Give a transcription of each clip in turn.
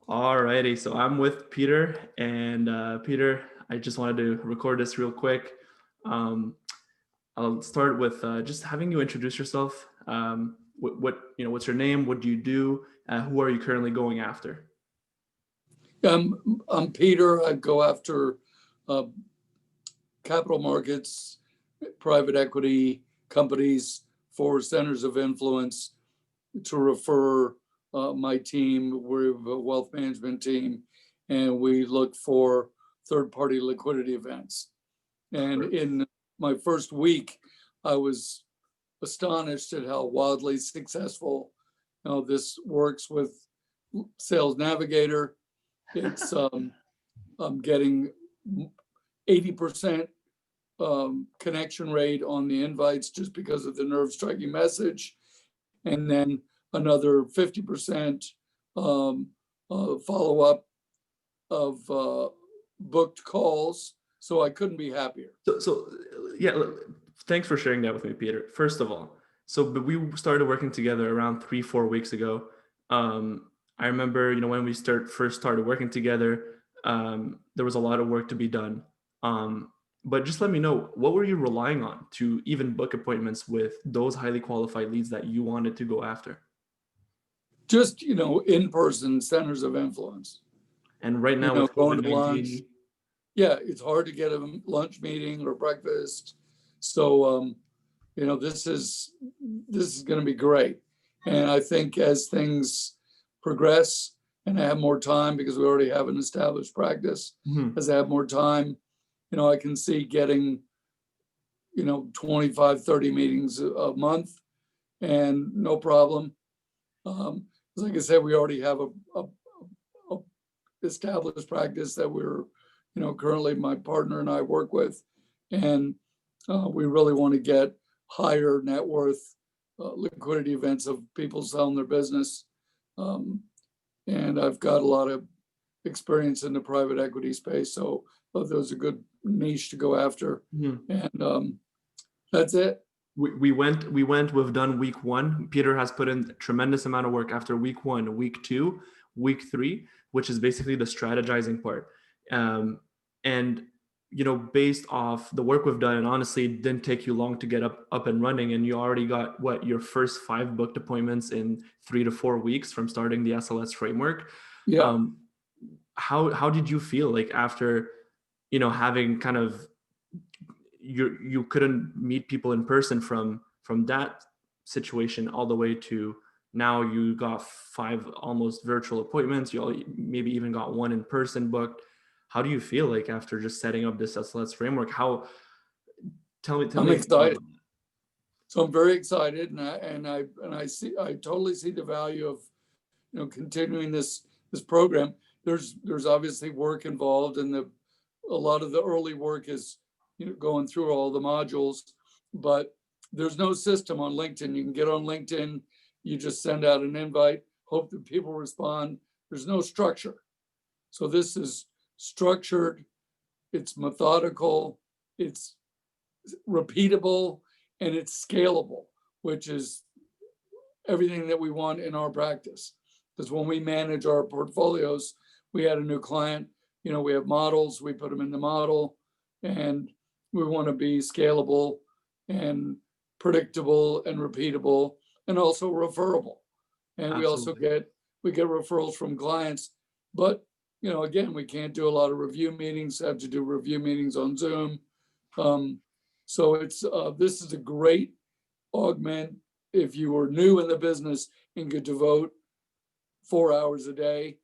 Alrighty, so I'm with Peter, and Peter, I just wanted to record this real quick. Um, I'll start with just having you introduce yourself. What's your name? What do you do? Who are you currently going after? I'm Peter. I go after uh, capital markets, private equity companies for centers of influence to refer my team. We're a wealth management team, and we look for third-party liquidity events. And in my first week, I was astonished at how wildly successful this works with Sales Navigator. It's I'm getting 80% connection rate on the invites just because of the nerve striking message, and then another 50% follow up of booked calls. So I couldn't be happier. Yeah, thanks for sharing that with me, Peter. First of all, but we started working together around 3-4 weeks ago. I remember, when we first started working together, there was a lot of work to be done. But just let me know, what were you relying on to even book appointments with those highly qualified leads that you wanted to go after? Just, in-person centers of influence. And right now with Going to lunch. COVID-19, Yeah, it's hard to get a lunch meeting or breakfast. So, this is going to be great. And I think as things progress and I have more time, because we already have an established practice, as I have more time, I can see getting, 25, 30 meetings a month and no problem. Like I said, we already have a established practice that we're, currently my partner and I work with. And we really want to get higher net worth liquidity events of people selling their business. And I've got a lot of experience in the private equity space. So those are a good niche to go after. And that's it. We've done week one. Peter has put in a tremendous amount of work after week one, week two, week three, which is basically the strategizing part. And based off the work we've done, and honestly, it didn't take you long to get up and running, and you already got your first 5 booked appointments in 3 to 4 weeks from starting the SLS framework. Yeah. How did you feel like after having kind of you couldn't meet people in person from that situation all the way to now you got 5 almost virtual appointments, you all maybe even got 1 in person booked? How do you feel like after just setting up this SLS framework? Tell me I'm excited. So I'm very excited, and I totally see the value of continuing this program. There's obviously work involved, and a lot of the early work is going through all the modules, but there's no system on LinkedIn. You can get on LinkedIn, you just send out an invite, hope that people respond. There's no structure. So this is structured, it's methodical, it's repeatable, and it's scalable, which is everything that we want in our practice. Because when we manage our portfolios, we had a new client, we have models, we put them in the model, and we want to be scalable and predictable and repeatable and also referable. And Absolutely. we get referrals from clients, but again, we can't do a lot of review meetings, have to do review meetings on Zoom. So this is a great augment if you were new in the business and could devote 4 hours a day.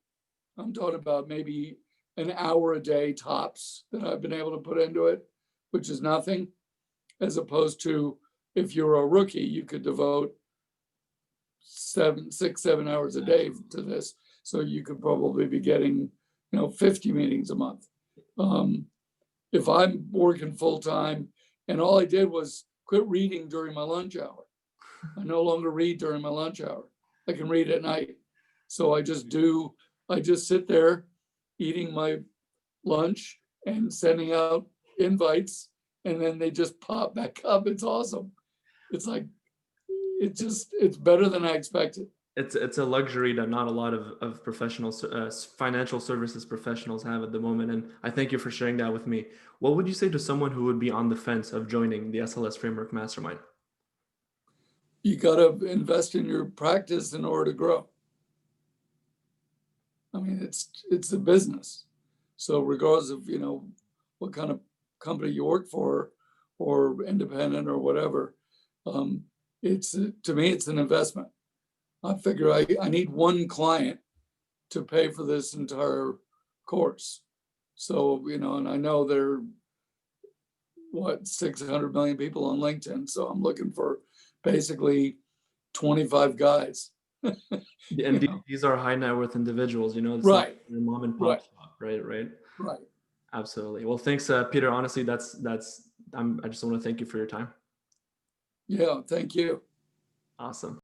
I'm talking about maybe an hour a day tops that I've been able to put into it, which is nothing, as opposed to if you're a rookie, you could devote 6, 7 hours a day to this. So you could probably be getting, 50 meetings a month. If I'm working full time and all I did was quit reading during my lunch hour, I no longer read during my lunch hour. I can read at night. So I just sit there eating my lunch and sending out invites, and then they just pop back up. It's awesome. It's like, it's better than I expected. it's a luxury that not a lot of professional financial services professionals have at the moment. And I thank you for sharing that with me. What would you say to someone who would be on the fence of joining the SLS Framework Mastermind? You got to invest in your practice in order to grow. I mean, it's a business. So regardless of, what kind of company you work for or independent or whatever, it's, to me, it's an investment. I figure I need one client to pay for this entire course. So, and I know there are, 600 million people on LinkedIn. So I'm looking for basically 25 guys. Yeah, and these are high net worth individuals, it's not Right, your mom and pop right, shop, right? Right. right. Absolutely. Well, thanks, Peter. Honestly, I just want to thank you for your time. Yeah, thank you. Awesome.